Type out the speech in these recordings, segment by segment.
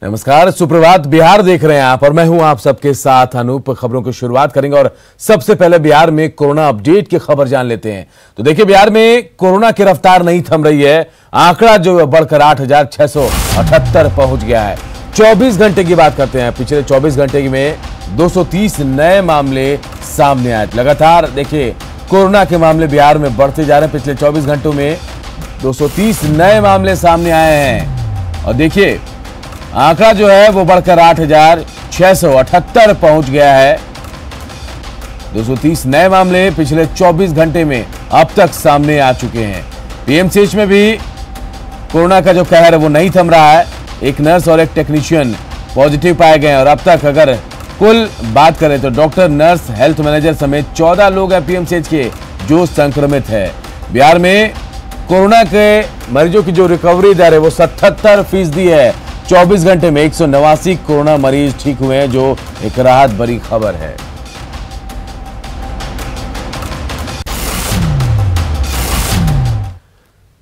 नमस्कार, सुप्रभात। बिहार देख रहे हैं आप और मैं हूं आप सबके साथ अनूप। खबरों की शुरुआत करेंगे और सबसे पहले बिहार में कोरोना अपडेट की खबर जान लेते हैं। तो देखिए, बिहार में कोरोना की रफ्तार नहीं थम रही है। आंकड़ा जो बढ़कर 8,678 पहुंच गया है। 24 घंटे की बात करते हैं। पिछले 24 घंटे में 230 नए मामले सामने आए। लगातार देखिए कोरोना के मामले बिहार में बढ़ते जा रहे हैं। पिछले 24 घंटों में 230 नए मामले सामने आए हैं और देखिए आंकड़ा जो है वो बढ़कर 8,678 पहुंच गया है। 230 नए मामले पिछले 24 घंटे में अब तक सामने आ चुके हैं। पीएमसीएच में भी कोरोना का जो कहर है वो नहीं थम रहा है। एक नर्स और एक टेक्नीशियन पॉजिटिव पाए गए और अब तक अगर कुल बात करें तो डॉक्टर, नर्स, हेल्थ मैनेजर समेत 14 लोग हैं पीएमसीएच के जो संक्रमित है। बिहार में कोरोना के मरीजों की जो रिकवरी दर है वो 77% है। 24 घंटे में 189 कोरोना मरीज ठीक हुए हैं, जो एक राहत भरी खबर है।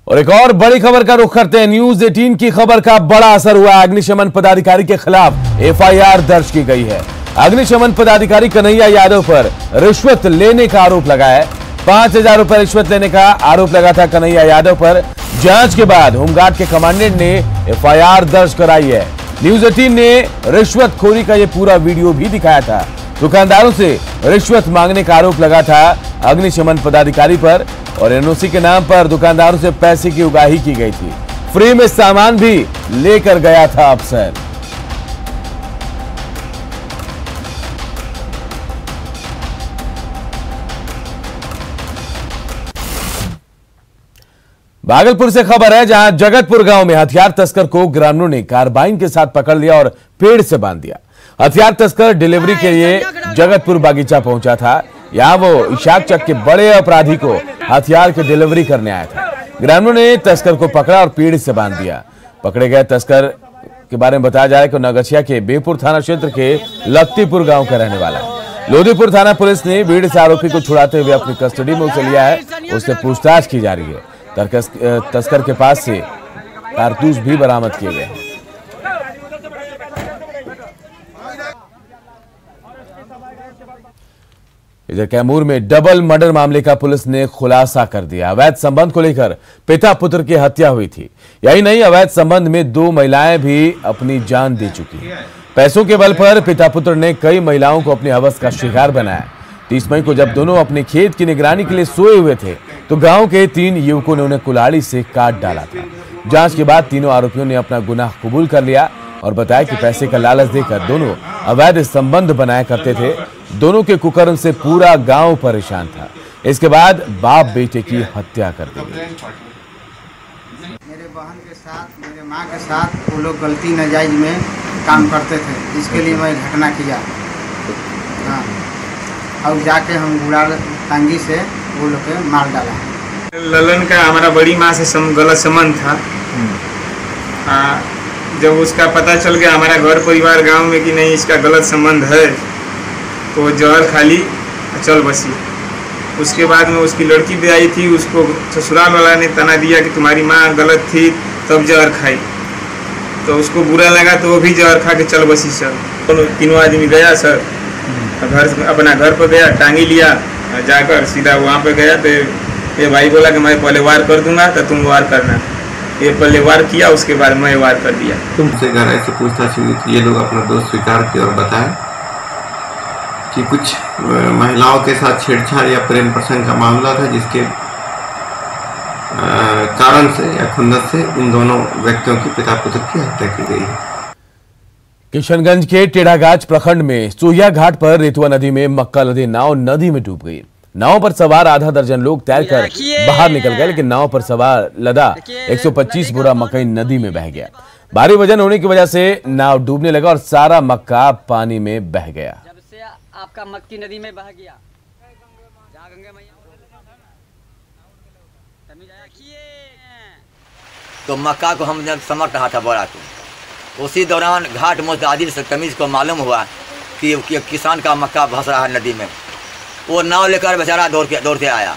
और एक और बड़ी खबर का रुख करते हैं। न्यूज 18 की खबर का बड़ा असर हुआ। अग्निशमन पदाधिकारी के खिलाफ एफआईआर दर्ज की गई है। अग्निशमन पदाधिकारी कन्हैया यादव पर रिश्वत लेने का आरोप लगा है। 5,000 रुपए रिश्वत लेने का आरोप लगा था कन्हैया यादव पर। जांच के बाद होमगार्ड के कमांडेंट ने एफआईआर दर्ज कराई है। न्यूज 18 ने रिश्वतखोरी का ये पूरा वीडियो भी दिखाया था। दुकानदारों से रिश्वत मांगने का आरोप लगा था अग्निशमन पदाधिकारी पर और एनओसी के नाम पर दुकानदारों से पैसे की उगाही की गई थी। फ्री में सामान भी लेकर गया था अफसर। भागलपुर से खबर है, जहां जगतपुर गांव में हथियार तस्कर को ग्रामीणों ने कार्बाइन के साथ पकड़ लिया और पेड़ से बांध दिया। हथियार तस्कर डिलीवरी के लिए जगतपुर बागीचा पहुंचा था। यहां वो इशाक चक के बड़े अपराधी को हथियार की डिलीवरी करने आया था। ग्रामीणों ने तस्कर को पकड़ा और पेड़ से बांध दिया। पकड़े गए तस्कर के बारे में बताया जा रहा है कि नगछिया के बेपुर थाना क्षेत्र के लक्तीपुर गांव का रहने वाला है। लोधीपुर थाना पुलिस ने भीड़ से आरोपी को छुड़ाते हुए अपनी कस्टडी में उसे लिया है। उससे पूछताछ की जा रही है। तस्कर के पास से कारतूस भी बरामद किए गए हैं। इधर कैमूर में डबल मर्डर मामले का पुलिस ने खुलासा कर दिया। अवैध संबंध को लेकर पिता पुत्र की हत्या हुई थी। यही नहीं, अवैध संबंध में 2 महिलाएं भी अपनी जान दे चुकी हैं। पैसों के बल पर पिता पुत्र ने कई महिलाओं को अपनी हवस का शिकार बनाया। 30 मई को जब दोनों अपने खेत की निगरानी के लिए सोए हुए थे तो गांव के 3 युवकों ने उन्हें कुल्हाड़ी से काट डाला था। जांच के बाद तीनों आरोपियों ने अपना गुनाह कबूल कर लिया और बताया कि पैसे का लालच देकर दोनों अवैध संबंध बनाया करते थे। दोनों के कुकर्म से पूरा गांव परेशान था। इसके बाद बाप बेटे की हत्या कर दी गई। मेरे बहन के साथ, मेरे माँ के साथ वो लोग गलती नाजायज में काम करते थे, इसके लिए मैं घटना किया। हाँ, और जाके हम गुड़ा टांगी से वो लोग के मार डाला। ललन का हमारा बड़ी माँ से गलत संबंध था। जब उसका पता चल गया हमारा घर परिवार गांव में कि नहीं इसका गलत संबंध है, तो जहर खाली चल बसी। उसके बाद में उसकी लड़की भी आई थी, उसको ससुराल वाला ने तना दिया कि तुम्हारी माँ गलत थी तब जहर खाई। तो उसको बुरा लगा तो वो भी जहर खा के चल बसी। सर तीनों आदमी गया सर घर, अपना घर पर गया, टांगी लिया, जाकर सीधा वहाँ पे गया तो ये भाई बोला कि मैं पहले वार कर दूंगा तो तुम वार करना। ये पहले वार किया, उसके बाद मैं वार कर दिया। तुमसे घर ऐसे पूछताछ हुई थी, ये लोग अपना दोस्त स्वीकार किया और बताया कि कुछ महिलाओं के साथ छेड़छाड़ या प्रेम प्रसंग का मामला था, जिसके कारण से या खुन्नस से इन दोनों व्यक्तियों की पिता पुत्र की हत्या की गई है। किशनगंज के टेढ़ागाछ प्रखंड में सोहिया घाट पर रेतुआ नदी में मक्का लदी नाव नदी में डूब गई। नाव पर सवार आधा दर्जन लोग तैरकर बाहर निकल गए, लेकिन नाव पर सवार लदा 125 बोरा मकई नदी में बह गया। भारी वजन होने की वजह से नाव डूबने लगा और सारा मक्का पानी में बह गया। जब से आपका मक्की नदी में बह गया, तो मक्का को हम जब समट रहा था बोरा को, उसी दौरान घाट मुस्तआदिल से तमीज को मालूम हुआ कि किसान का मक्का भस रहा है नदी में। वो नाव लेकर बेचारा दौड़ते आया।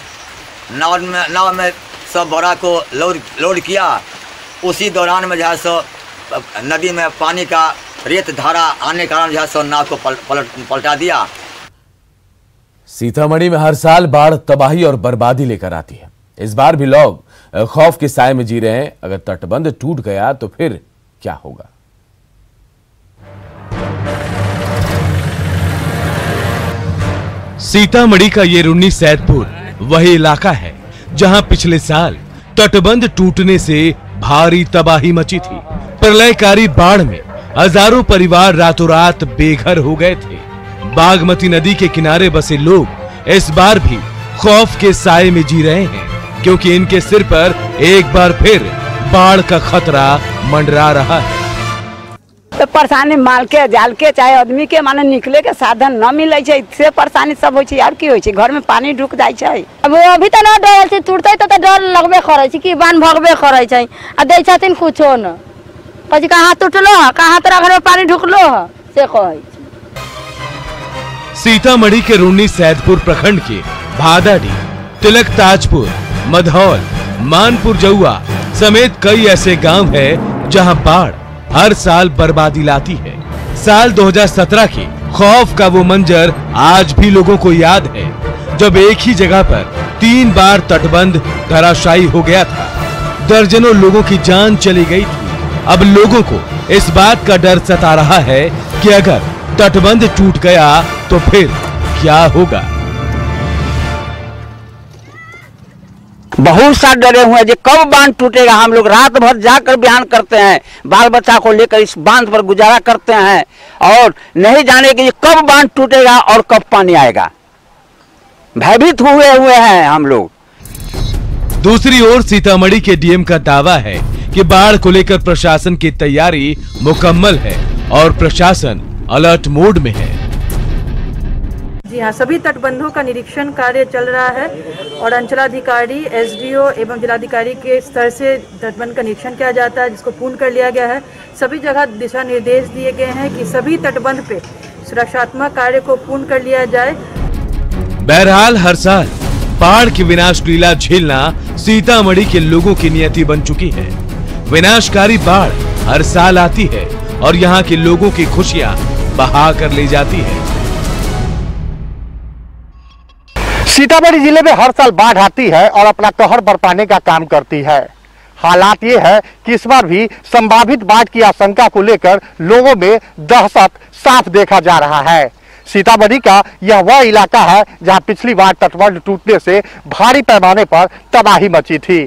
नाव में सब बोरा को लोड किया। उसी दौरान में जो है सो नदी में पानी का रेत धारा आने के कारण जो है सो नाव को पलटा दिया। सीतामढ़ी में हर साल बाढ़ तबाही और बर्बादी लेकर आती है। इस बार भी लोग खौफ के साए में जी रहे हैं। अगर तटबंध टूट गया तो फिर क्या होगा? सीतामढ़ी का ये रुन्नी सैदपुर वही इलाका है जहां पिछले साल तटबंध टूटने से भारी तबाही मची थी। प्रलयकारी बाढ़ में हजारों परिवार रातों रात बेघर हो गए थे। बागमती नदी के किनारे बसे लोग इस बार भी खौफ के साए में जी रहे हैं, क्योंकि इनके सिर पर एक बार फिर बाढ़ का खतरा मंडरा रहा है। तो परेशानी माल के जाल के चाहे आदमी के माने निकले के साधन न मिले छे, से परेशानी सब होय छे। यार की होय छे, घर में पानी ढुक जाय छे। अब अभी तो न डर से टूटते तो डर लगबे करे छे कि बांध भगबे करे छे। आ दै छथिन कुछो न, પછી कहाँ टूटलो कहाँ तेरा घर में पानी ढुकलो से कहे। सीतामढ़ी के रुन्नी सैदपुर प्रखंड के भादाडी, तिलक ताजपुर, मधौल, मानपुर जौआ समेत कई ऐसे गांव हैं जहां बाढ़ हर साल बर्बादी लाती है। साल 2017 के खौफ का वो मंजर आज भी लोगों को याद है, जब एक ही जगह पर 3 बार तटबंध धराशायी हो गया था। दर्जनों लोगों की जान चली गई थी। अब लोगों को इस बात का डर सता रहा है कि अगर तटबंध टूट गया तो फिर क्या होगा। बहुत सा डरे हुए हैं कब बांध टूटेगा। हम लोग रात भर जाकर बयान करते हैं, बाल बच्चा को लेकर इस बांध पर गुजारा करते हैं और नहीं जाने कि कब बांध टूटेगा और कब पानी आएगा। भयभीत हुए हैं हम लोग। दूसरी ओर सीतामढ़ी के डीएम का दावा है कि बाढ़ को लेकर प्रशासन की तैयारी मुकम्मल है और प्रशासन अलर्ट मोड में है। जी हाँ, सभी तटबंधों का निरीक्षण कार्य चल रहा है और अंचलाधिकारी, एसडीओ एवं जिलाधिकारी के स्तर से तटबंध का निरीक्षण किया जाता है, जिसको पूर्ण कर लिया गया है। सभी जगह दिशा निर्देश दिए गए हैं कि सभी तटबंध पे सुरक्षात्मक कार्य को पूर्ण कर लिया जाए। बहरहाल हर साल बाढ़ की विनाश लीला झेलना सीतामढ़ी के लोगों की नियति बन चुकी है। विनाशकारी बाढ़ हर साल आती है और यहाँ के लोगों की खुशियां बहा कर ले जाती है। सीतामढ़ी जिले में हर साल बाढ़ आती है और अपना कहर बरपाने का काम करती है। हालात ये है कि इस बार भी संभावित बाढ़ की आशंका को लेकर लोगों में दहशत साफ देखा जा रहा है। सीतामढ़ी का यह वह इलाका है जहां पिछली बार तटबंध टूटने से भारी पैमाने पर तबाही मची थी।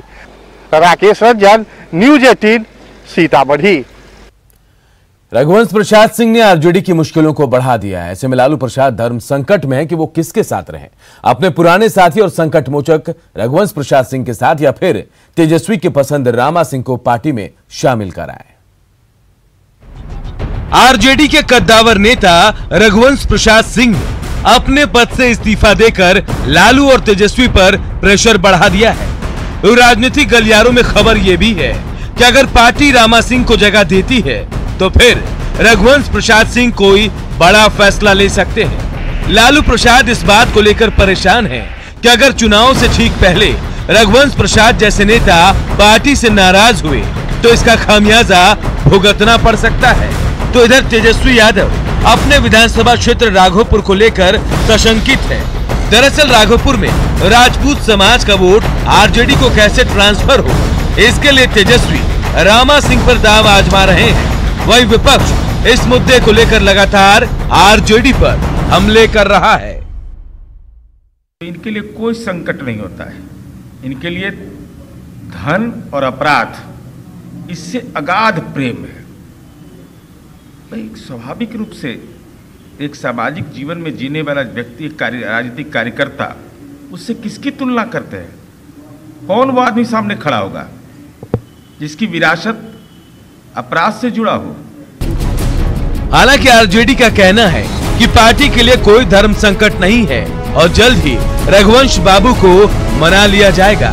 राकेश रंजन, न्यूज 18, सीतामढ़ी। रघुवंश प्रसाद सिंह ने आरजेडी की मुश्किलों को बढ़ा दिया है। ऐसे में लालू प्रसाद धर्म संकट में है कि वो किसके साथ रहें, अपने पुराने साथी और संकट मोचक रघुवंश प्रसाद सिंह के साथ या फिर तेजस्वी के पसंद रामा सिंह को पार्टी में शामिल कराएं। आरजेडी के कद्दावर नेता रघुवंश प्रसाद सिंह ने अपने पद से इस्तीफा देकर लालू और तेजस्वी पर प्रेशर बढ़ा दिया है। राजनीतिक गलियारों में खबर यह भी है कि अगर पार्टी रामा सिंह को जगह देती है तो फिर रघुवंश प्रसाद सिंह कोई बड़ा फैसला ले सकते हैं। लालू प्रसाद इस बात को लेकर परेशान हैं कि अगर चुनाव से ठीक पहले रघुवंश प्रसाद जैसे नेता पार्टी से नाराज हुए तो इसका खामियाजा भुगतना पड़ सकता है। तो इधर तेजस्वी यादव अपने विधानसभा क्षेत्र राघोपुर को लेकर सशंकित है। दरअसल राघोपुर में राजपूत समाज का वोट आरजेडी को कैसे ट्रांसफर हो, इसके लिए तेजस्वी रामा सिंह पर दांव आजमा रहे हैं। वही विपक्ष इस मुद्दे को लेकर लगातार आरजेडी पर हमले कर रहा है। इनके लिए कोई संकट नहीं होता है। इनके लिए धन और अपराध इससे अगाध प्रेम है। एक स्वाभाविक रूप से एक सामाजिक जीवन में जीने वाला व्यक्ति, राजनीतिक कार्यकर्ता, उससे किसकी तुलना करते हैं? कौन वो आदमी सामने खड़ा होगा जिसकी विरासत अपराध से जुड़ा हो? हालांकि आरजेडी का कहना है कि पार्टी के लिए कोई धर्म संकट नहीं है और जल्द ही रघुवंश बाबू को मना लिया जाएगा।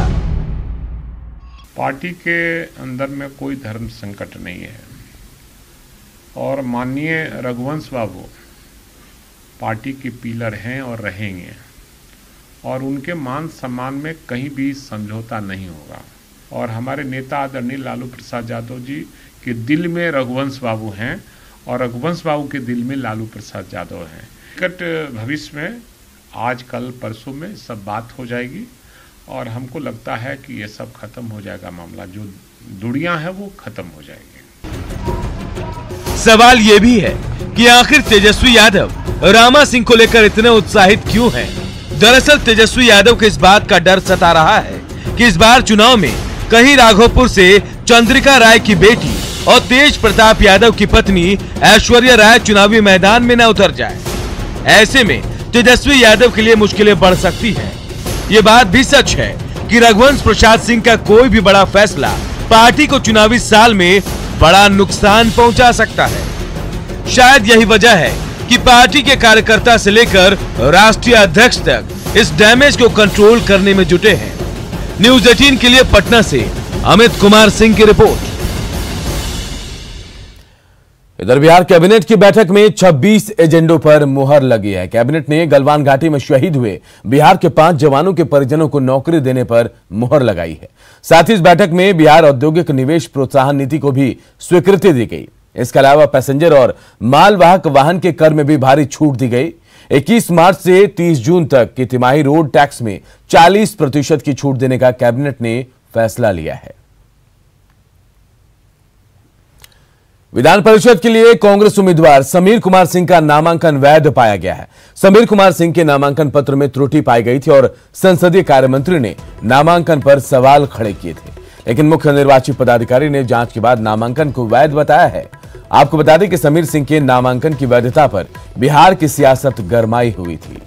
पार्टी के अंदर में कोई धर्म संकट नहीं है और माननीय रघुवंश बाबू पार्टी के पिलर हैं और रहेंगे और उनके मान सम्मान में कहीं भी समझौता नहीं होगा। और हमारे नेता आदरणीय लालू प्रसाद यादव जी कि दिल में रघुवंश बाबू हैं और रघुवंश बाबू के दिल में लालू प्रसाद यादव हैं। निकट भविष्य में आज कल परसों में सब बात हो जाएगी और हमको लगता है कि ये सब खत्म हो जाएगा, मामला जो दूरियां हैं वो खत्म हो जाएगी। सवाल ये भी है कि आखिर तेजस्वी यादव रामा सिंह को लेकर इतने उत्साहित क्यों हैं? दरअसल तेजस्वी यादव को इस बात का डर सता रहा है कि इस बार चुनाव में कहीं राघोपुर से चंद्रिका राय की बेटी और तेज प्रताप यादव की पत्नी ऐश्वर्या राय चुनावी मैदान में न उतर जाए। ऐसे में तेजस्वी यादव के लिए मुश्किलें बढ़ सकती हैं। ये बात भी सच है कि रघुवंश प्रसाद सिंह का कोई भी बड़ा फैसला पार्टी को चुनावी साल में बड़ा नुकसान पहुंचा सकता है। शायद यही वजह है कि पार्टी के कार्यकर्ता से लेकर राष्ट्रीय अध्यक्ष तक इस डैमेज को कंट्रोल करने में जुटे हैं। न्यूज़ 18 के लिए पटना से अमित कुमार सिंह की रिपोर्ट। इधर बिहार कैबिनेट की बैठक में 26 एजेंडों पर मुहर लगी है। कैबिनेट ने गलवान घाटी में शहीद हुए बिहार के 5 जवानों के परिजनों को नौकरी देने पर मुहर लगाई है। साथ ही इस बैठक में बिहार औद्योगिक निवेश प्रोत्साहन नीति को भी स्वीकृति दी गई। इसके अलावा पैसेंजर और मालवाहक वाहन के कर में भी भारी छूट दी गई। 21 मार्च से 30 जून तक की तिमाही रोड टैक्स में 40% की छूट देने का कैबिनेट ने फैसला लिया है। विधान परिषद के लिए कांग्रेस उम्मीदवार समीर कुमार सिंह का नामांकन वैध पाया गया है। समीर कुमार सिंह के नामांकन पत्र में त्रुटि पाई गई थी और संसदीय कार्य मंत्री ने नामांकन पर सवाल खड़े किए थे, लेकिन मुख्य निर्वाची पदाधिकारी ने जांच के बाद नामांकन को वैध बताया है। आपको बता दें कि समीर सिंह के नामांकन की वैधता पर बिहार की सियासत गरमाई हुई थी।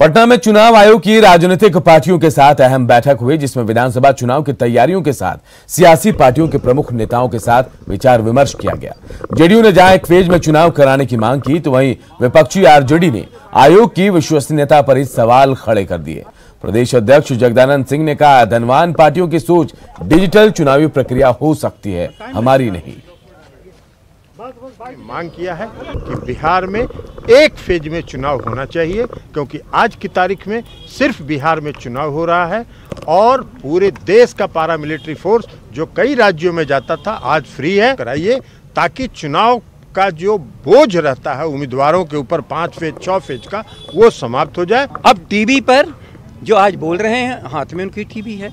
पटना में चुनाव आयोग की राजनीतिक पार्टियों के साथ अहम बैठक हुई, जिसमें विधानसभा चुनाव की तैयारियों के साथ सियासी पार्टियों के प्रमुख नेताओं के साथ विचार विमर्श किया गया। जेडीयू ने जहां एक फेज में चुनाव कराने की मांग की, तो वहीं विपक्षी आरजेडी ने आयोग की विश्वसनीयता पर ही सवाल खड़े कर दिए। प्रदेश अध्यक्ष जगदानंद सिंह ने कहा, धनवान पार्टियों की सोच डिजिटल चुनावी प्रक्रिया हो सकती है, हमारी नहीं। मांग किया है कि बिहार में एक फेज में चुनाव होना चाहिए, क्योंकि आज की तारीख में सिर्फ बिहार में चुनाव हो रहा है और पूरे देश का पैरामिलिट्री फोर्स जो कई राज्यों में जाता था आज फ्री है। कराइए ताकि चुनाव का जो बोझ रहता है उम्मीदवारों के ऊपर 5 फेज 6 फेज का, वो समाप्त हो जाए। अब टीवी पर जो आज बोल रहे हैं, हाथ में उनकी टीवी है,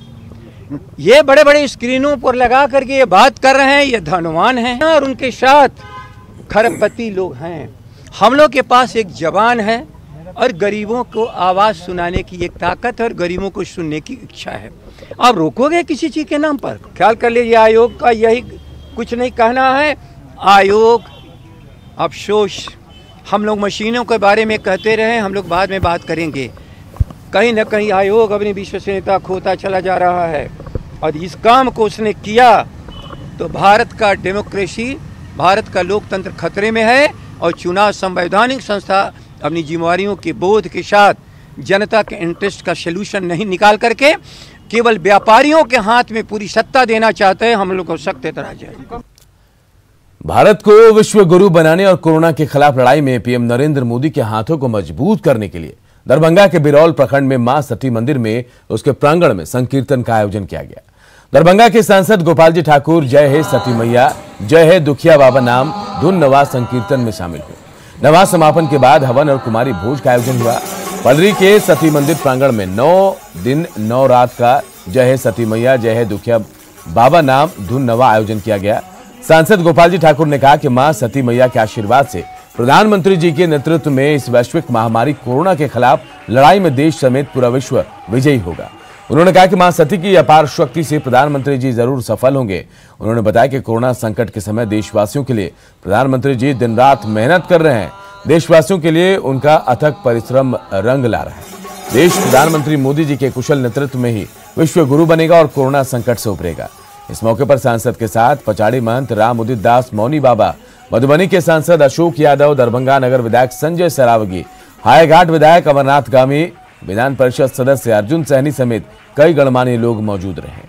ये बड़े बड़े स्क्रीनों पर लगा करके ये बात कर रहे हैं, ये धनवान हैं और उनके साथ खरबपति लोग हैं। हम लोग के पास एक जबान है और गरीबों को आवाज़ सुनाने की एक ताकत है और गरीबों को सुनने की इच्छा है। आप रोकोगे किसी चीज़ के नाम पर? ख्याल कर लीजिए, आयोग का यही कुछ नहीं कहना है। आयोग अफसोस, हम लोग मशीनों के बारे में कहते रहे, हम लोग बाद में बात करेंगे। कहीं ना कहीं आयोग अपनी विश्वसनीयता खोता चला जा रहा है और इस काम को उसने किया तो भारत का डेमोक्रेसी, भारत का लोकतंत्र खतरे में है और चुनाव संवैधानिक संस्था अपनी जिम्मेवारियों के बोध के साथ जनता के इंटरेस्ट का सलूशन नहीं निकाल करके केवल व्यापारियों के हाथ में पूरी सत्ता देना चाहते हैं। हम लोग को सख्त एतराज है। भारत को विश्व गुरु बनाने और कोरोना के खिलाफ लड़ाई में पीएम नरेंद्र मोदी के हाथों को मजबूत करने के लिए दरभंगा के बिरौल प्रखंड में मां सती मंदिर में उसके प्रांगण में संकीर्तन का आयोजन किया गया। दरभंगा के सांसद गोपाल जी ठाकुर जय हे सती मैया जय हे दुखिया बाबा नाम धुन नवा संकीर्तन में शामिल हुए। नवा समापन के बाद हवन और कुमारी भोज का आयोजन हुआ। पलरी के सती मंदिर प्रांगण में 9 दिन 9 रात का जय हे सती मैया जय हे दुखिया बाबा नाम धुन नवा आयोजन किया गया। सांसद गोपाल जी ठाकुर ने कहा कि मां सती मैया के आशीर्वाद से प्रधानमंत्री जी के नेतृत्व में इस वैश्विक महामारी कोरोना के खिलाफ लड़ाई में देश समेत पूरा विश्व विजयी होगा। उन्होंने कहा कि मां सती की अपार शक्ति से प्रधानमंत्री जी जरूर सफल होंगे। उन्होंने बताया कि कोरोना संकट के समय देशवासियों के लिए प्रधानमंत्री जी दिन रात मेहनत कर रहे हैं। देशवासियों के लिए उनका अथक परिश्रम रंग ला रहा है। देश प्रधानमंत्री मोदी जी के कुशल नेतृत्व में ही विश्व गुरु बनेगा और कोरोना संकट से उभरेगा। इस मौके पर सांसद के साथ पचाड़ी महंत राम उदित दास मौनी बाबा, मधुबनी के सांसद अशोक यादव, दरभंगा नगर विधायक संजय सरावगी, हाईघाट विधायक अमरनाथ गामी, विधान परिषद सदस्य अर्जुन सहनी समेत कई गणमान्य लोग मौजूद रहे।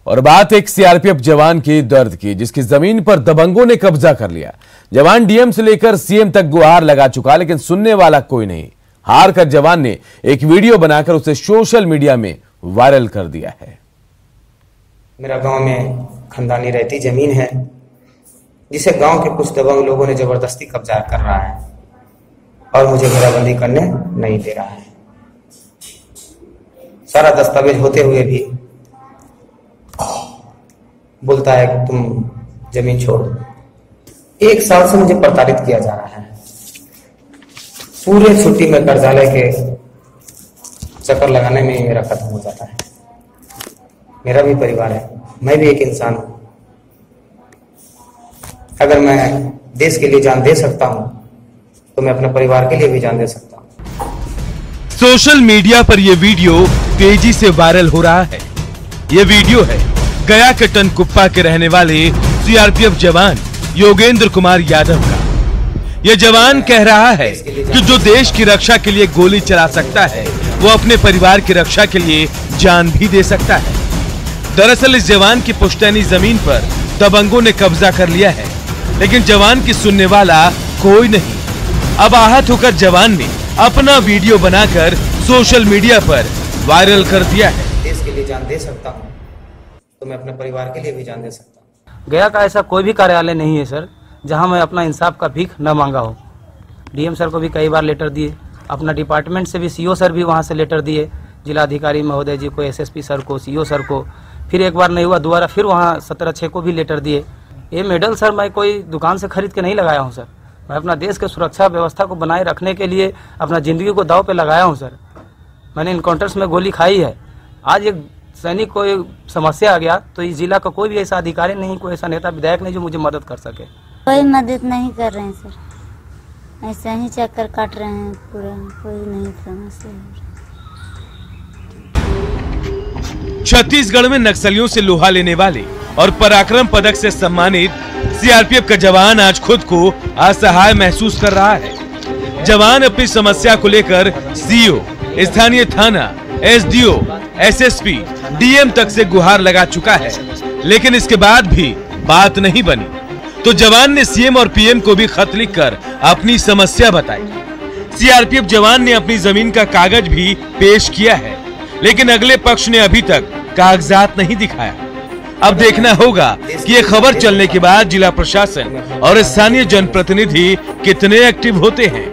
और बात एक सीआरपीएफ जवान की दर्द की, जिसकी जमीन पर दबंगों ने कब्जा कर लिया। जवान डीएम से लेकर सीएम तक गुहार लगा चुका, लेकिन सुनने वाला कोई नहीं। हार कर जवान ने एक वीडियो बनाकर उसे सोशल मीडिया में वायरल कर दिया है। मेरा गांव में खानदानी रहती जमीन है, जिसे गांव के कुछ दबंग लोगों ने जबरदस्ती कब्जा कर रहा है और मुझे घेराबंदी करने नहीं दे रहा है। सारा दस्तावेज होते हुए भी बोलता है कि तुम जमीन छोड़। 1 साल से मुझे प्रताड़ित किया जा रहा है। पूरे छुट्टी में कर्जालय के चक्कर लगाने में ही मेरा खत्म हो जाता है। मेरा भी परिवार है, मैं भी एक इंसान हूं। अगर मैं देश के लिए जान दे सकता हूं तो मैं अपने परिवार के लिए भी जान दे सकता हूं। सोशल मीडिया पर यह वीडियो तेजी से वायरल हो रहा है। यह वीडियो है गया के टनकुप्पा के रहने वाले सीआरपीएफ जवान योगेंद्र कुमार यादव का। यह जवान कह रहा है कि जो देश की रक्षा के लिए गोली चला सकता है, वो अपने परिवार की रक्षा के लिए जान भी दे सकता है। दरअसल इस जवान की पुश्तैनी जमीन पर दबंगों ने कब्जा कर लिया है, लेकिन जवान की सुनने वाला कोई नहीं। अब आहत होकर जवान ने अपना वीडियो बनाकर सोशल मीडिया पर वायरल कर दिया है। देश के लिए जान दे सकता हूं तो मैं अपने परिवार के लिए भी जान दे सकता हूं। गया का ऐसा कोई भी कार्यालय नहीं है सर, जहां मैं अपना इंसाफ का भीख न मांगा हो। डीएम सर को भी कई बार लेटर दिए, अपना डिपार्टमेंट से भी सीओ सर भी वहां से लेटर दिए, जिलाधिकारी महोदय जी को, एसएसपी सर को, सीओ सर को। फिर एक बार नहीं हुआ, दोबारा फिर वहाँ 17/6 को भी लेटर दिए। ये मेडल सर मैं कोई दुकान से खरीद के नहीं लगाया हूँ सर, मैं अपना देश के सुरक्षा व्यवस्था को बनाए रखने के लिए अपना जिंदगी को दांव पे लगाया हूँ सर। मैंने इनकाउंटर्स में गोली खाई है। आज एक सैनिक को एक समस्या आ गया तो इस जिला का कोई भी ऐसा अधिकारी नहीं, कोई ऐसा नेता विधायक नहीं जो मुझे मदद कर सके। कोई मदद नहीं कर रहे हैं सर, ऐसे ही चक्कर काट रहे हैं पूरा, कोई नहीं समस्या। छत्तीसगढ़ में नक्सलियों से लोहा लेने वाले और पराक्रम पदक से सम्मानित सीआरपीएफ का जवान आज खुद को असहाय महसूस कर रहा है। जवान अपनी समस्या को लेकर सीओ, स्थानीय थाना, एसडीओ, एसएसपी, डीएम तक से गुहार लगा चुका है, लेकिन इसके बाद भी बात नहीं बनी। तो जवान ने सीएम और पीएम को भी खत लिखकर अपनी समस्या बताई। सीआरपीएफ जवान ने अपनी जमीन का कागज भी पेश किया है, लेकिन अगले पक्ष ने अभी तक कागजात नहीं दिखाया। अब देखना होगा कि ये खबर चलने के बाद जिला प्रशासन और स्थानीय जनप्रतिनिधि कितने एक्टिव होते हैं।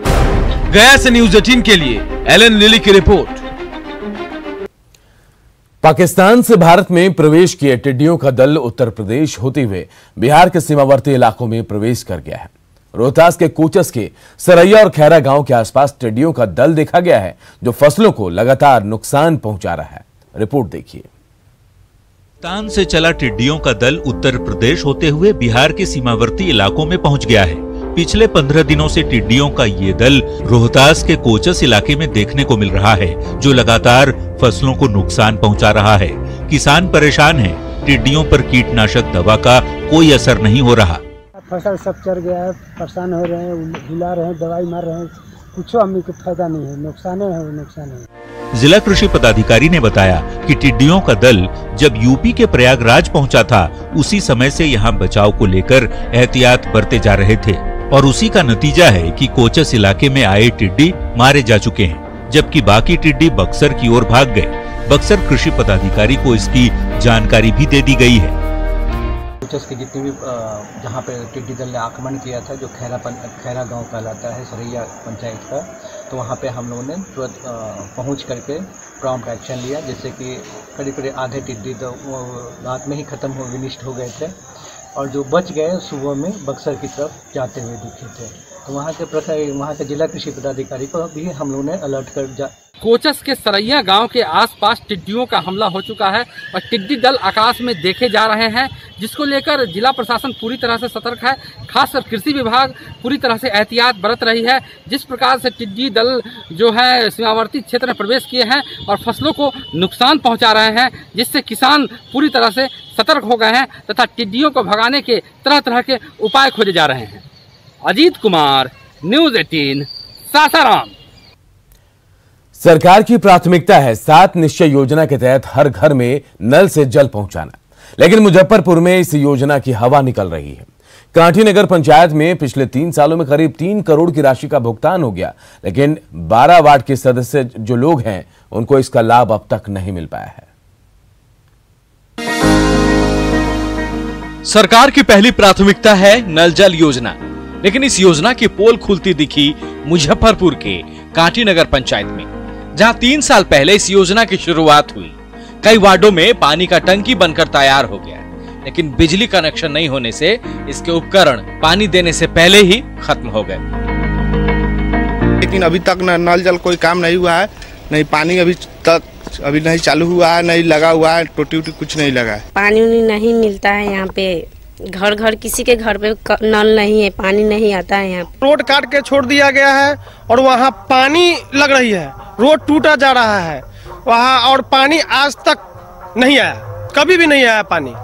गया से न्यूज़ 18 के लिए एलन लिली की रिपोर्ट। पाकिस्तान से भारत में प्रवेश किए टिड्डियों का दल उत्तर प्रदेश होते हुए बिहार के सीमावर्ती इलाकों में प्रवेश कर गया है। रोहतास के कोचस के सरैया और खैरा गांव के आसपास टिड्डियों का दल देखा गया है, जो फसलों को लगातार नुकसान पहुंचा रहा है। रिपोर्ट देखिए। पाकिस्तान से चला टिड्डियों का दल उत्तर प्रदेश होते हुए बिहार के सीमावर्ती इलाकों में पहुंच गया है। पिछले 15 दिनों से टिड्डियों का ये दल रोहतास के कोचस इलाके में देखने को मिल रहा है, जो लगातार फसलों को नुकसान पहुंचा रहा है। किसान परेशान हैं, टिड्डियों पर कीटनाशक दवा का कोई असर नहीं हो रहा। फसल सब चढ़ गया है, परेशान हो रहे हैं, हिला रहे हैं, दवाई मार रहे हैं, कुछ हमें को फायदा नहीं है, नुकसान है, नुकसान है। जिला कृषि पदाधिकारी ने बताया कि टिड्डियों का दल जब यूपी के प्रयागराज पहुंचा था, उसी समय से यहां बचाव को लेकर एहतियात बरते जा रहे थे और उसी का नतीजा है कि कोचस इलाके में आए टिड्डी मारे जा चुके हैं, जबकि बाकी टिड्डी बक्सर की ओर भाग गए। बक्सर कृषि पदाधिकारी को इसकी जानकारी भी दे दी गई है। कोचस के जितने भी जहाँ पे टिड्डी दल ने आक्रमण किया था, जो खैरा गांव कहलाता है, सरैया पंचायत का, तो वहाँ पे हम लोगों ने तुरंत पहुँच करके प्रॉम्प्ट एक्शन लिया, जिससे कि करीब आधे टिड्डी तो वो रात में ही खत्म हो विनिष्ट हो गए थे और जो बच गए सुबह में बक्सर की तरफ जाते हुए दिखे थे। तो वहाँ के जिला कृषि पदाधिकारी को भी हम लोगों ने अलर्ट कर कोचस के सरैया गांव के आसपास टिड्डियों का हमला हो चुका है और टिड्डी दल आकाश में देखे जा रहे हैं, जिसको लेकर जिला प्रशासन पूरी तरह से सतर्क है। खासकर कृषि विभाग पूरी तरह से एहतियात बरत रही है। जिस प्रकार से टिड्डी दल जो है सीमावर्ती क्षेत्र में प्रवेश किए हैं और फसलों को नुकसान पहुंचा रहे हैं, जिससे किसान पूरी तरह से सतर्क हो गए हैं तथा टिड्डियों को भगाने के तरह तरह के उपाय खोजे जा रहे हैं। अजीत कुमार, न्यूज़ 18, सासाराम। सरकार की प्राथमिकता है 7 निश्चय योजना के तहत हर घर में नल से जल पहुंचाना। लेकिन मुजफ्फरपुर में इस योजना की हवा निकल रही है। कांठी नगर पंचायत में पिछले 3 सालों में करीब 3 करोड़ की राशि का भुगतान हो गया, लेकिन 12 वार्ड के सदस्य जो लोग हैं उनको इसका लाभ अब तक नहीं मिल पाया है। सरकार की पहली प्राथमिकता है नल जल योजना, लेकिन इस योजना की पोल खुलती दिखी मुजफ्फरपुर के कांठी नगर पंचायत में, जहां 3 साल पहले इस योजना की शुरुआत हुई। कई वार्डों में पानी का टंकी बनकर तैयार हो गया, लेकिन बिजली कनेक्शन नहीं होने से इसके उपकरण पानी देने से पहले ही खत्म हो गए। लेकिन अभी तक नल जल कोई काम नहीं हुआ है, नहीं पानी अभी नहीं चालू हुआ है, नहीं लगा हुआ है, टोटी उटी कुछ नहीं लगा है। पानी नहीं मिलता है यहाँ पे, घर घर किसी के घर पे नल नहीं है, पानी नहीं आता है यहाँ। रोड काट के छोड़ दिया गया है और वहाँ पानी लग रही है, रोड टूटा जा रहा है वहाँ, और पानी आज तक नहीं आया, कभी भी नहीं आया पानी।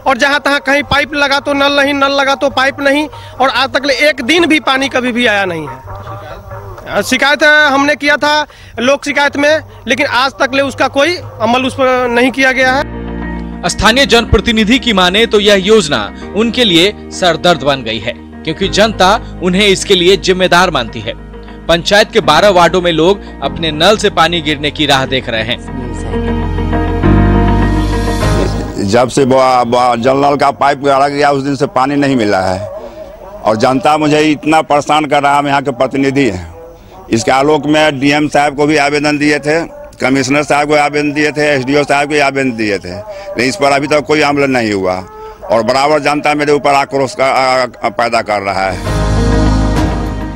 और जहाँ तहाँ कहीं पाइप लगा तो नल नहीं, नल लगा तो पाइप नहीं, और आज तक एक दिन भी पानी कभी भी आया नहीं है। शिकायत हमने किया था लोक शिकायत में, लेकिन आज तक ले उसका कोई अमल उस पर नहीं किया गया है। स्थानीय जनप्रतिनिधि की माने तो यह योजना उनके लिए सरदर्द बन गई है, क्योंकि जनता उन्हें इसके लिए जिम्मेदार मानती है। पंचायत के 12 वार्डों में लोग अपने नल से पानी गिरने की राह देख रहे हैं। जब से जल नल का पाइप गाड़ा गया उस दिन से पानी नहीं मिला है, और जनता मुझे इतना परेशान कर रहा है। हम यहाँ के प्रतिनिधि हैं। इसके आलोक में डीएम साहब को भी आवेदन दिए थे, कमिश्नर साहब को आवेदन दिए थे, एसडीओ साहब को आवेदन दिए थे, लेकिन इस पर अभी तक कोई अमल नहीं हुआ, और बराबर जनता मेरे ऊपर आक्रोश पैदा कर रहा है।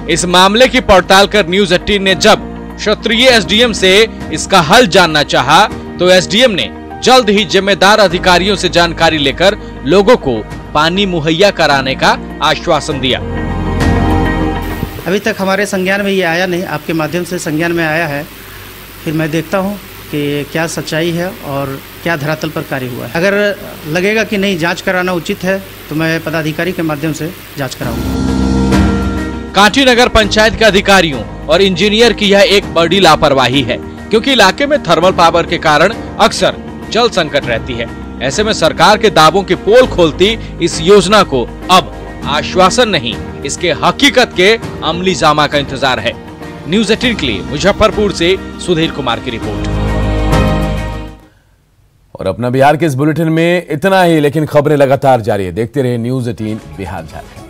इस मामले की पड़ताल कर न्यूज 18 ने जब क्षेत्रीय एसडीएम से इसका हल जानना चाहा, तो एसडीएम ने जल्द ही जिम्मेदार अधिकारियों से जानकारी लेकर लोगों को पानी मुहैया कराने का आश्वासन दिया। अभी तक हमारे संज्ञान में ये आया नहीं, आपके माध्यम से संज्ञान में आया है। फिर मैं देखता हूँ कि क्या सच्चाई है और क्या धरातल पर कार्य हुआ है। अगर लगेगा कि नहीं जांच कराना उचित है तो मैं पदाधिकारी के माध्यम से जांच कराऊंगा। कांठी नगर पंचायत के अधिकारियों और इंजीनियर की यह एक बड़ी लापरवाही है, क्योंकि इलाके में थर्मल पावर के कारण अक्सर जल संकट रहती है। ऐसे में सरकार के दावों की पोल खोलती इस योजना को अब आश्वासन नहीं, इसके हकीकत के अमली जामा का इंतजार है। न्यूज 18 के लिए मुजफ्फरपुर से सुधीर कुमार की रिपोर्ट। और अपना बिहार के इस बुलेटिन में इतना ही, लेकिन खबरें लगातार जारी है। देखते रहे न्यूज 18 बिहार झारखंड।